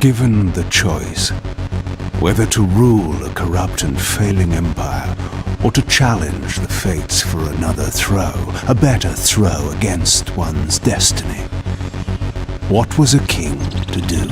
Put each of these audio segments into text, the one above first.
Given the choice, whether to rule a corrupt and failing empire, or to challenge the fates for another throw, a better throw against one's destiny, what was a king to do?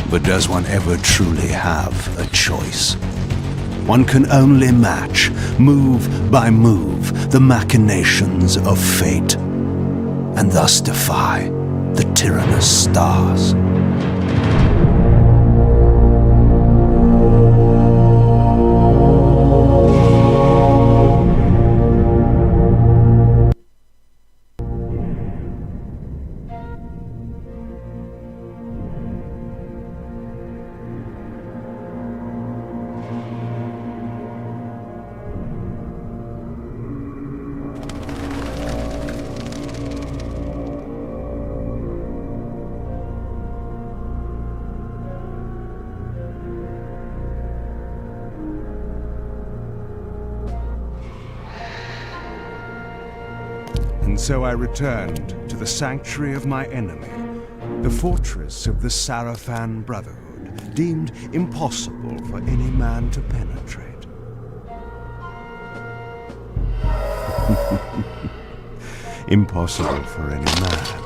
But does one ever truly have a choice? One can only match, move by move, the machinations of fate, and thus defy the tyrannous stars. And so I returned to the sanctuary of my enemy, the fortress of the Sarafan Brotherhood, deemed impossible for any man to penetrate. Impossible for any man.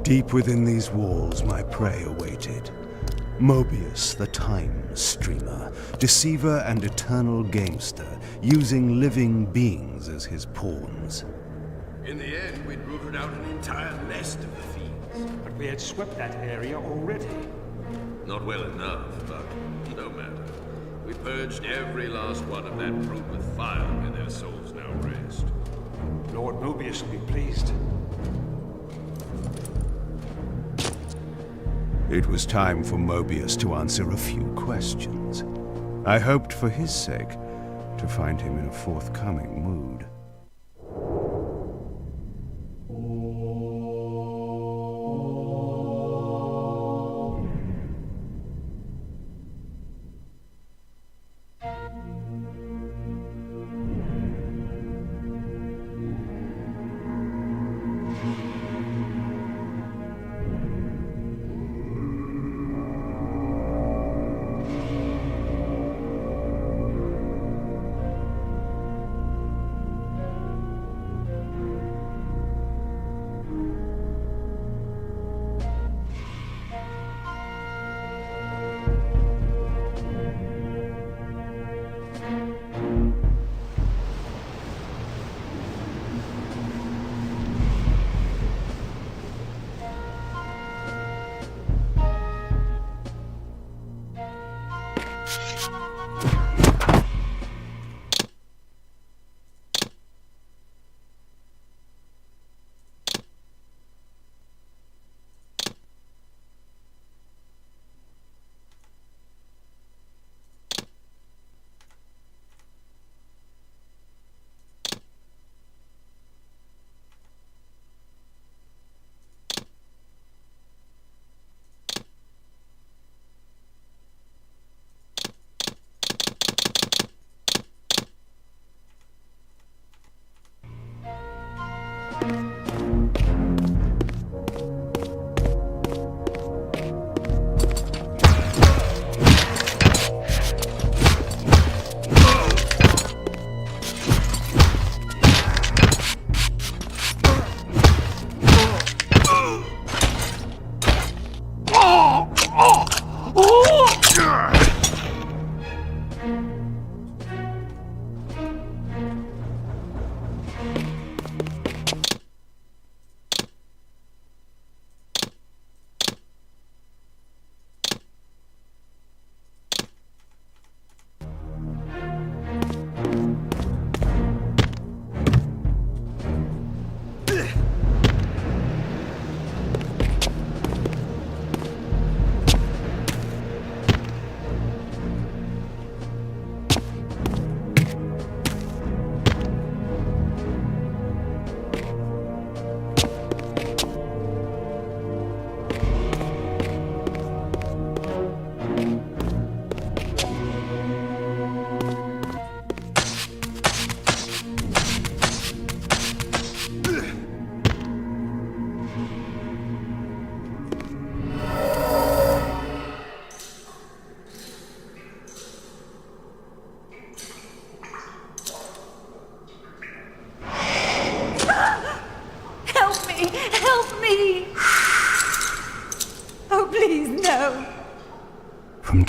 Deep within these walls, my prey awaited. Mobius, the time streamer, deceiver and eternal gamester, using living beings as his pawns. In the end, we'd rooted out an entire nest of the fiends. But we had swept that area already. Not well enough, but no matter. We purged every last one of that brood with fire, and their souls now rest. Lord Mobius will be pleased. It was time for Mobius to answer a few questions. I hoped for his sake to find him in a forthcoming mood.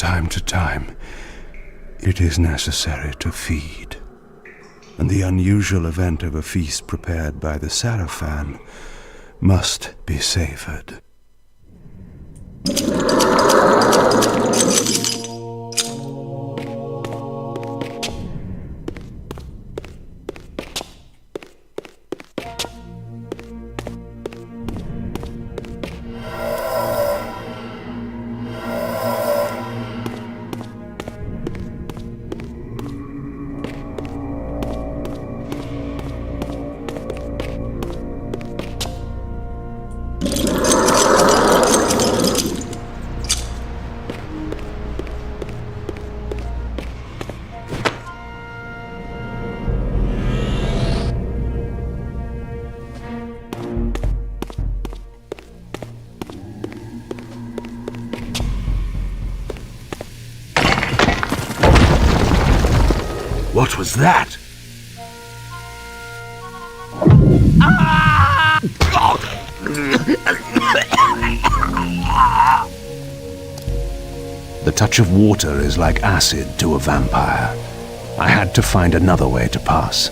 time to time, it is necessary to feed. And the unusual event of a feast prepared by the Sarafan must be savored. What was that? The touch of water is like acid to a vampire. I had to find another way to pass.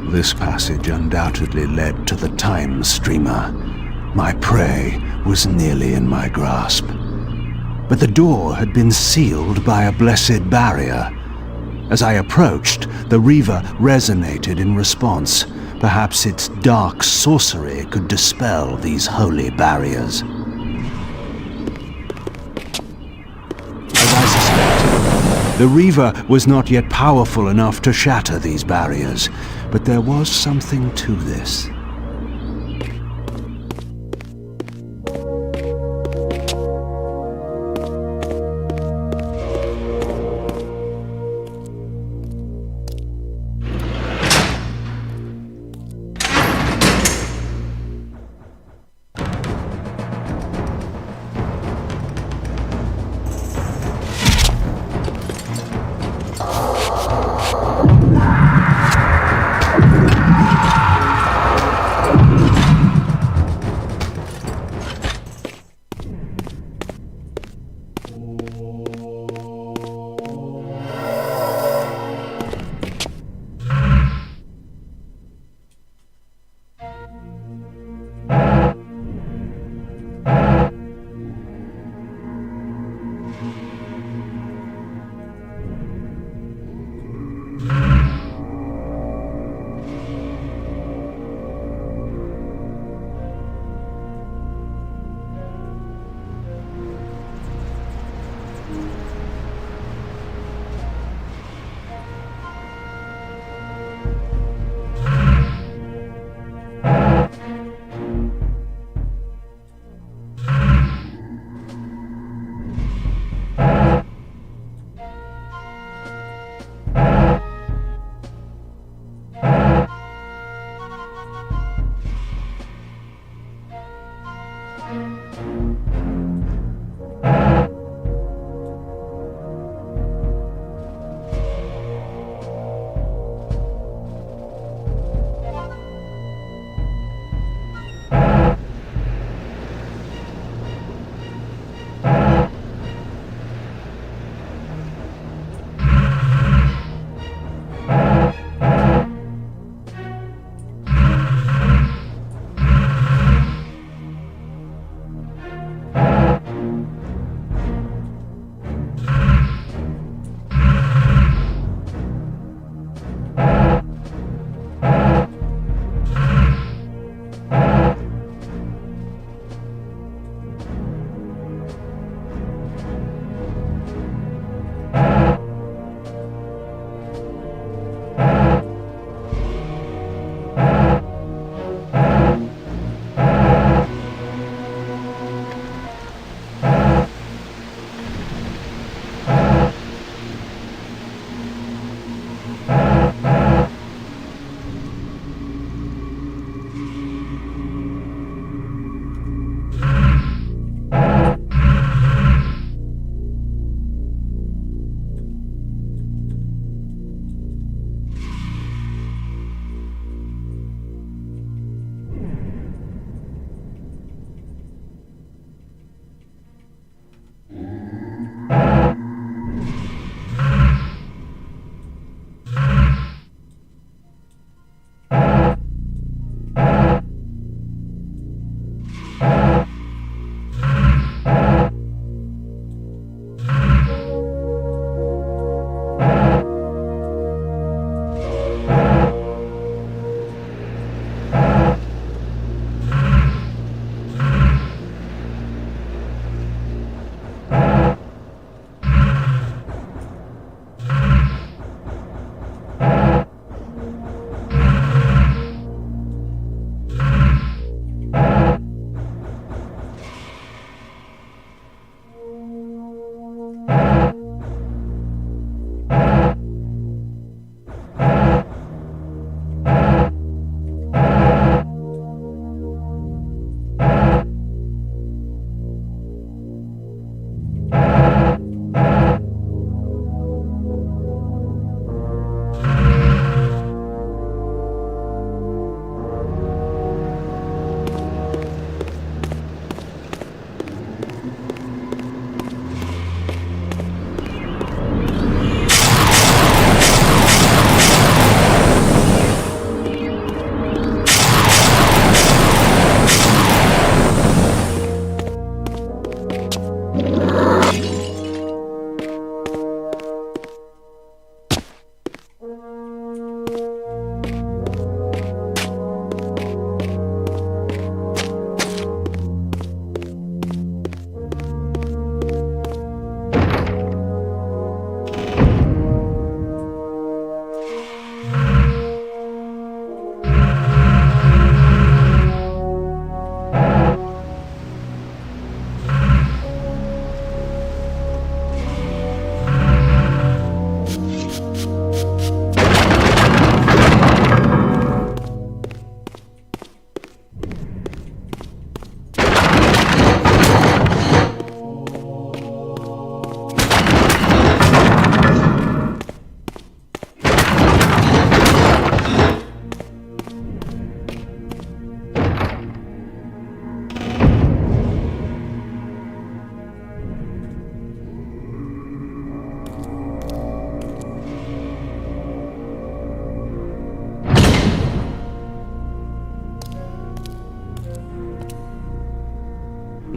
This passage undoubtedly led to the time streamer. My prey was nearly in my grasp. But the door had been sealed by a blessed barrier. As I approached, the Reaver resonated in response. Perhaps its dark sorcery could dispel these holy barriers. As I suspected, the Reaver was not yet powerful enough to shatter these barriers, but there was something to this.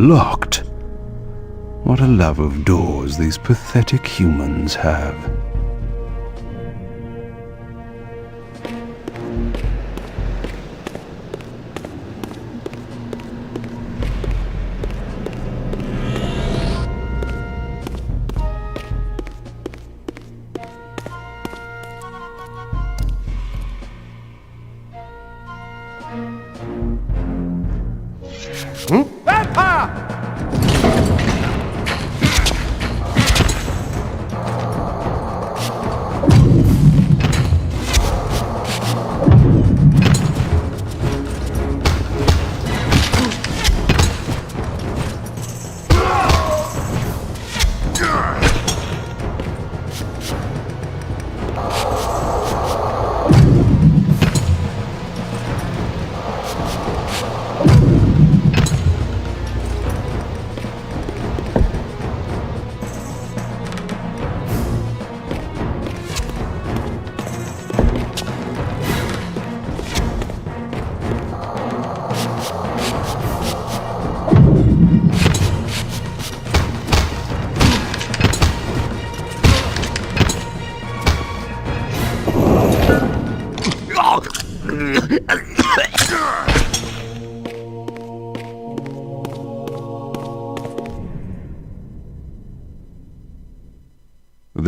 Locked. What a love of doors these pathetic humans have.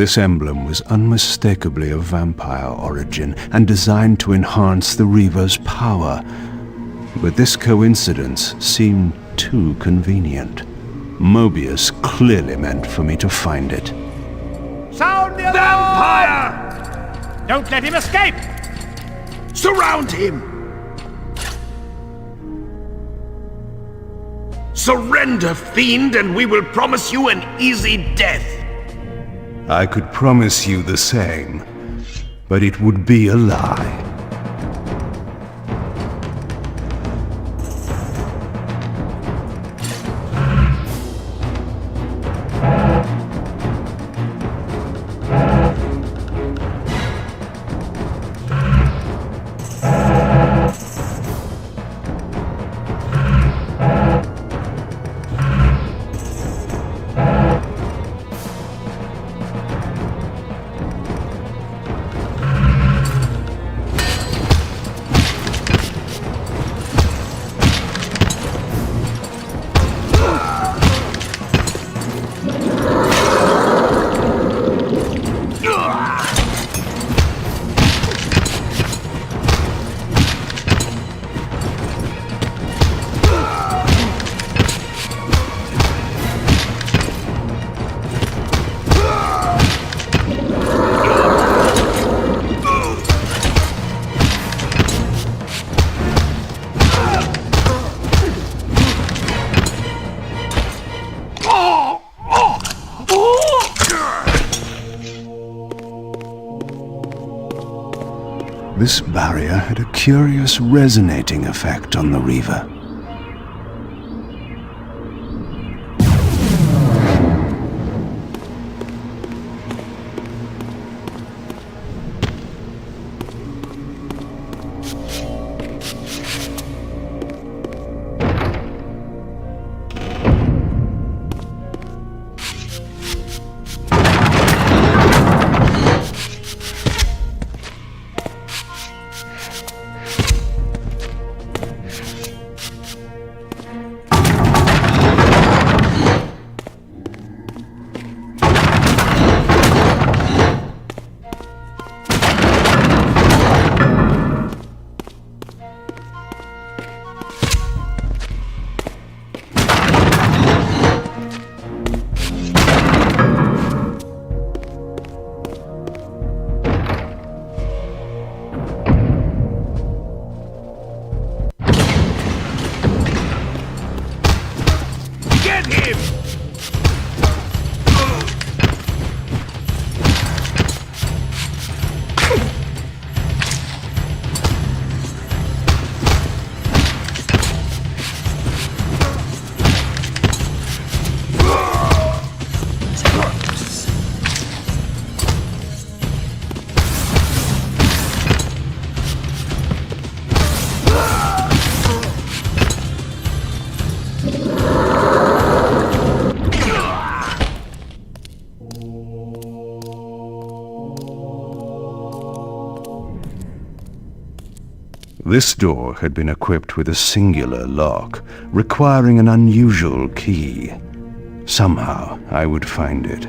This emblem was unmistakably of vampire origin and designed to enhance the Reaver's power. But this coincidence seemed too convenient. Mobius clearly meant for me to find it. Sound the alarm! Vampire! Don't let him escape! Surround him! Surrender, fiend, and we will promise you an easy death. I could promise you the same, but it would be a lie. This barrier had a curious resonating effect on the Reaver. This door had been equipped with a singular lock, requiring an unusual key. Somehow I would find it.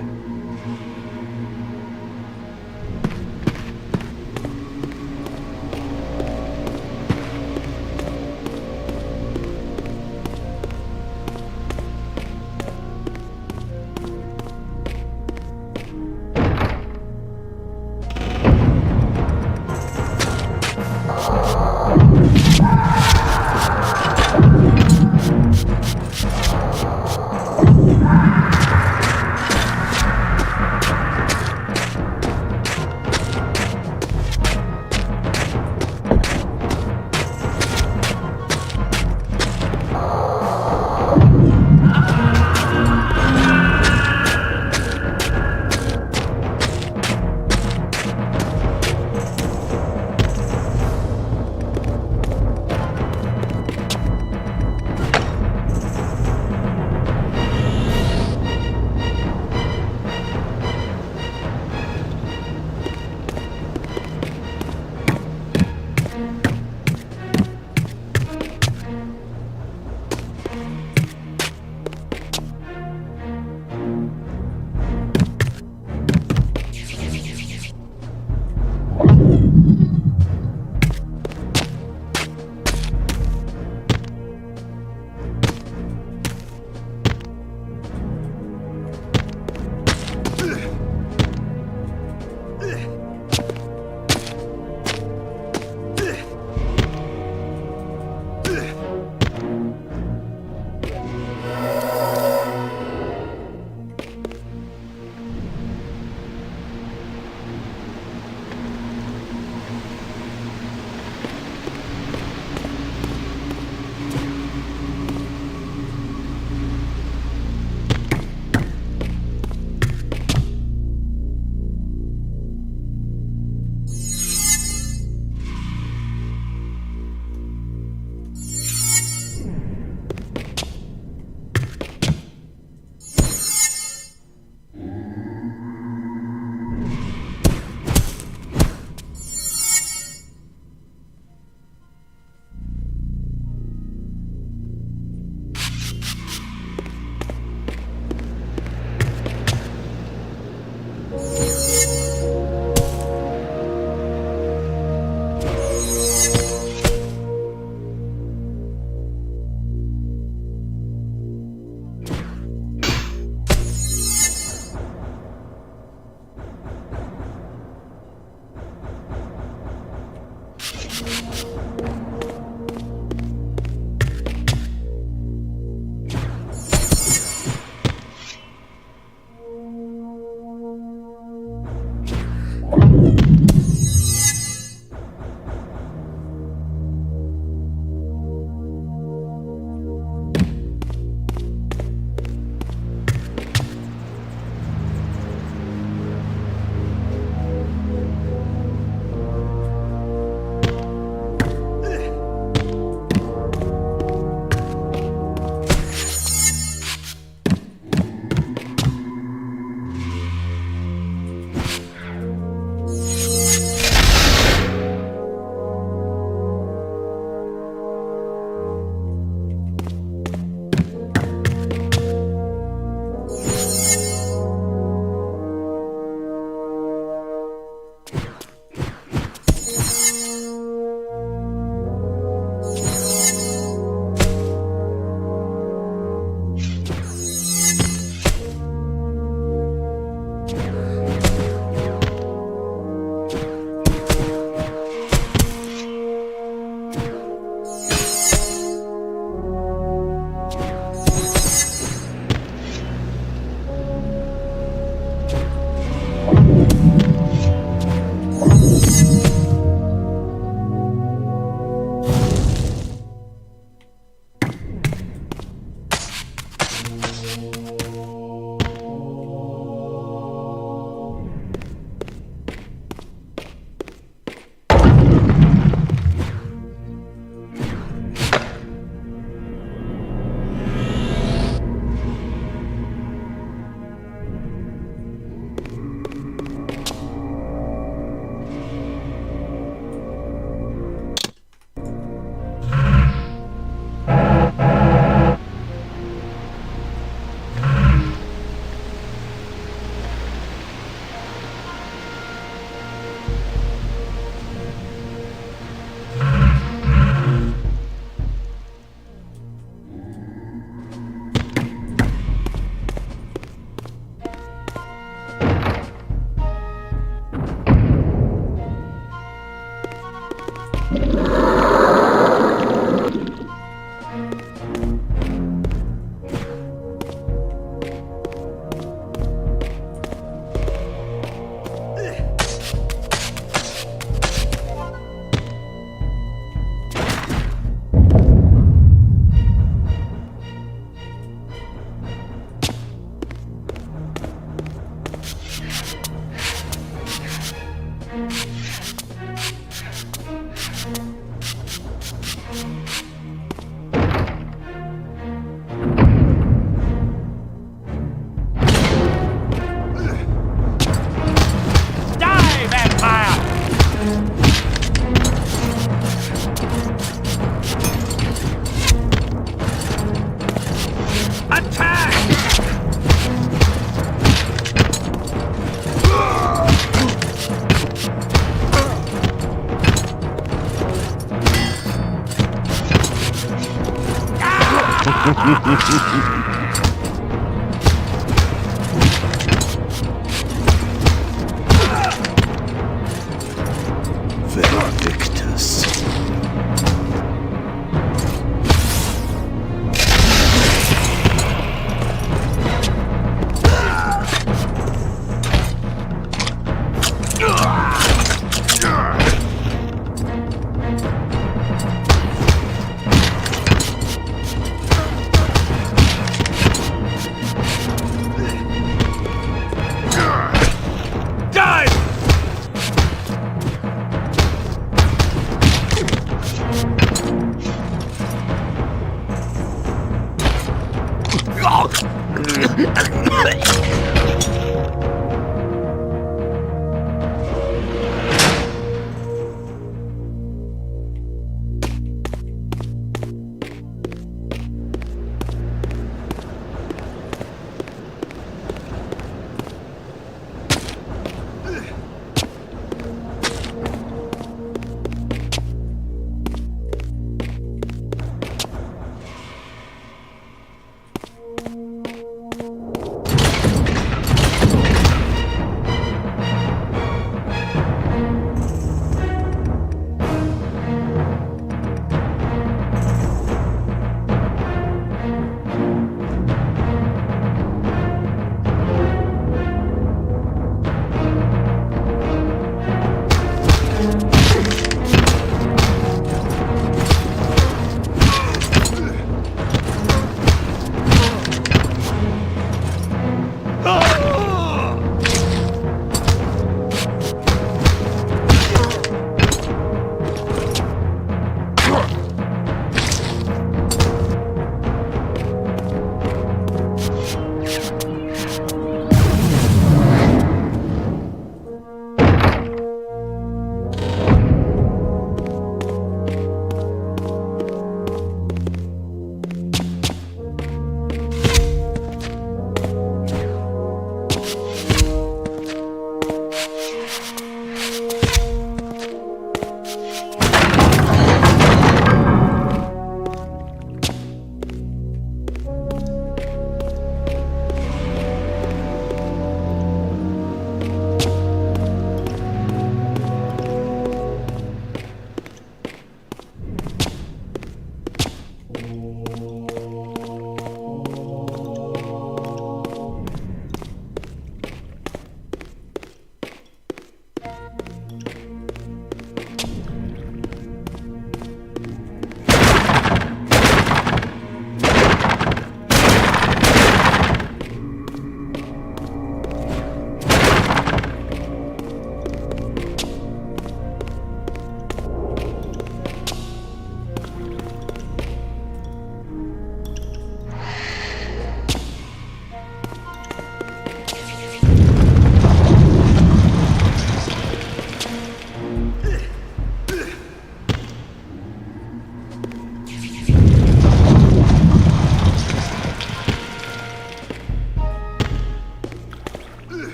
Vindictus.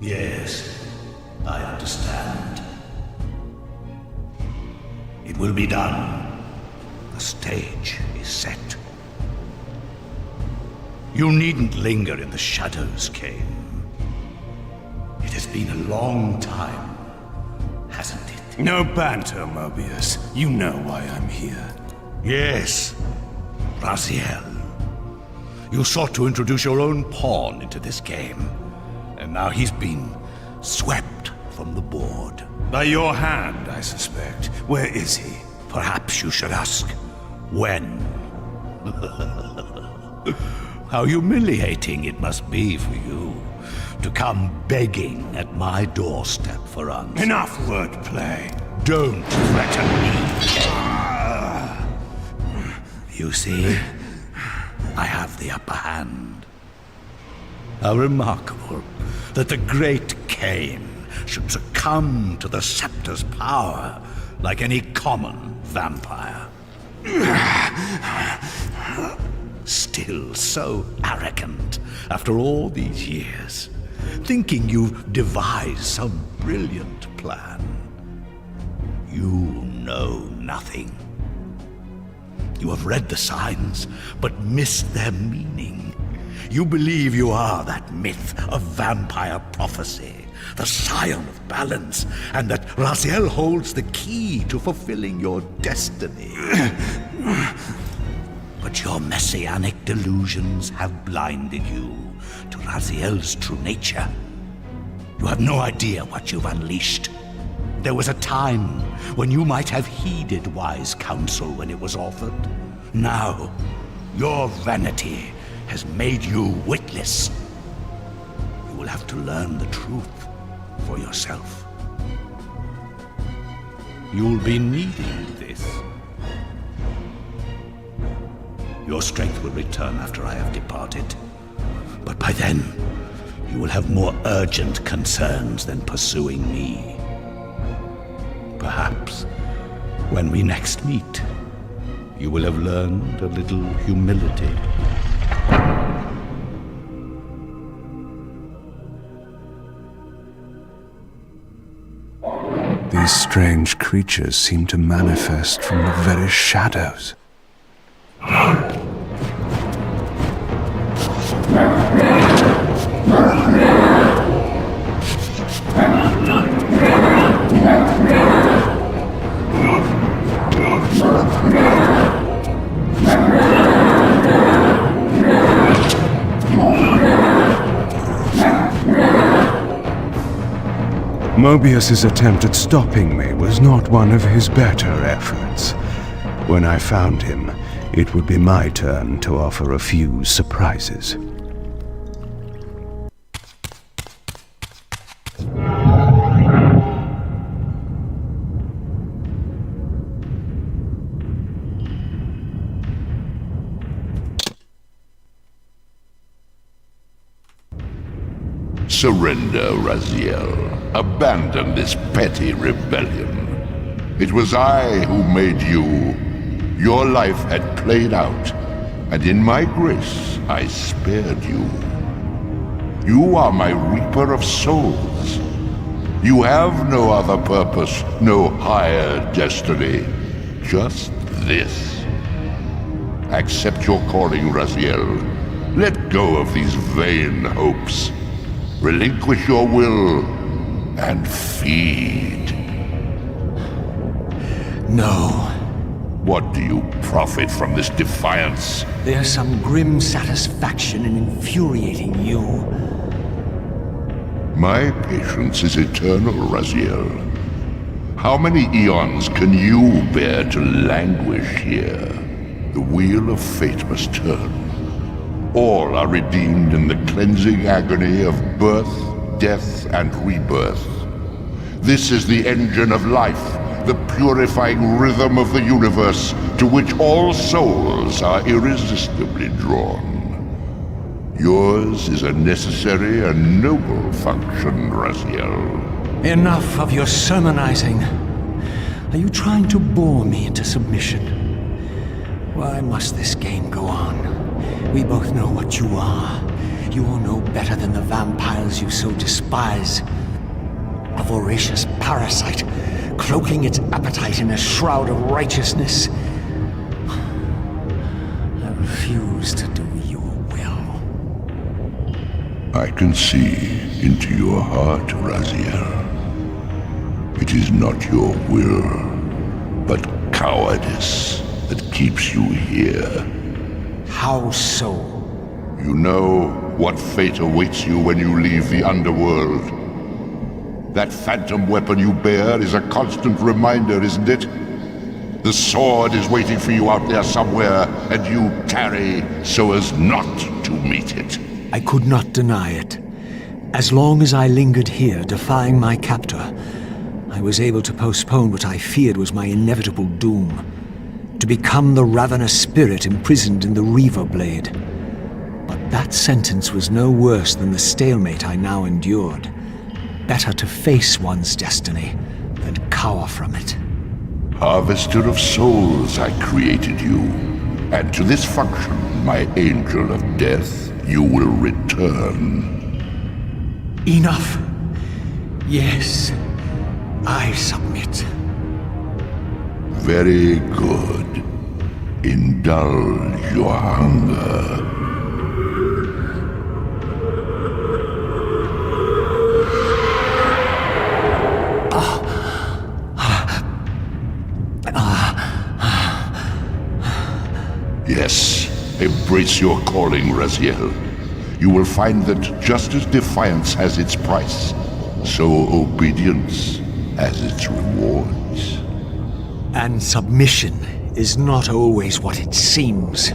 Yes, I understand. It will be done. The stage is set. You needn't linger in the shadows, Kain. It has been a long time, hasn't it? No banter, Mobius. You know why I'm here. Yes, Raziel. You sought to introduce your own pawn into this game, and now he's been swept from the board. By your hand, I suspect. Where is he? Perhaps you should ask, when? How humiliating it must be for you to come begging at my doorstep for answers. Enough wordplay. Don't threaten me, Kain. You see, I have the upper hand. How remarkable that the great Kain should succumb to the scepter's power like any common vampire. Still so arrogant after all these years, thinking you've devised some brilliant plan. You know nothing. You have read the signs, but missed their meaning. You believe you are that myth of vampire prophecy, the scion of balance, and that Raziel holds the key to fulfilling your destiny. But your messianic delusions have blinded you to Raziel's true nature. You have no idea what you've unleashed. There was a time when you might have heeded wise counsel when it was offered. Now, your vanity has made you witless. You will have to learn the truth for yourself. You'll be needing this. Your strength will return after I have departed. But by then, you will have more urgent concerns than pursuing me. Perhaps, when we next meet, you will have learned a little humility. These strange creatures seem to manifest from the very shadows. Mobius's attempt at stopping me was not one of his better efforts. When I found him, it would be my turn to offer a few surprises. Surrender, Raziel. Abandon this petty rebellion. It was I who made you. Your life had played out, and in my grace, I spared you. You are my reaper of souls. You have no other purpose, no higher destiny. Just this. Accept your calling, Raziel. Let go of these vain hopes. Relinquish your will, and feed. No. What do you profit from this defiance? There's some grim satisfaction in infuriating you. My patience is eternal, Raziel. How many eons can you bear to languish here? The wheel of fate must turn. All are redeemed in the cleansing agony of birth, death, and rebirth. This is the engine of life, the purifying rhythm of the universe, to which all souls are irresistibly drawn. Yours is a necessary and noble function, Raziel. Enough of your sermonizing. Are you trying to bore me into submission? Why must this game go on? We both know what you are. You all know better than the vampires you so despise. A voracious parasite, cloaking its appetite in a shroud of righteousness. I refuse to do your will. I can see into your heart, Raziel. It is not your will, but cowardice that keeps you here. How so? You know what fate awaits you when you leave the underworld. That phantom weapon you bear is a constant reminder, isn't it? The sword is waiting for you out there somewhere, and you tarry so as not to meet it. I could not deny it. As long as I lingered here defying my captor, I was able to postpone what I feared was my inevitable doom. To become the ravenous spirit imprisoned in the Reaver Blade. But that sentence was no worse than the stalemate I now endured. Better to face one's destiny than cower from it. Harvester of souls, I created you. And to this function, my angel of death, you will return. Enough. Yes, I submit. Very good. Indulge your hunger. Yes, embrace your calling, Raziel. You will find that just as defiance has its price, so obedience has its rewards. And submission is not always what it seems.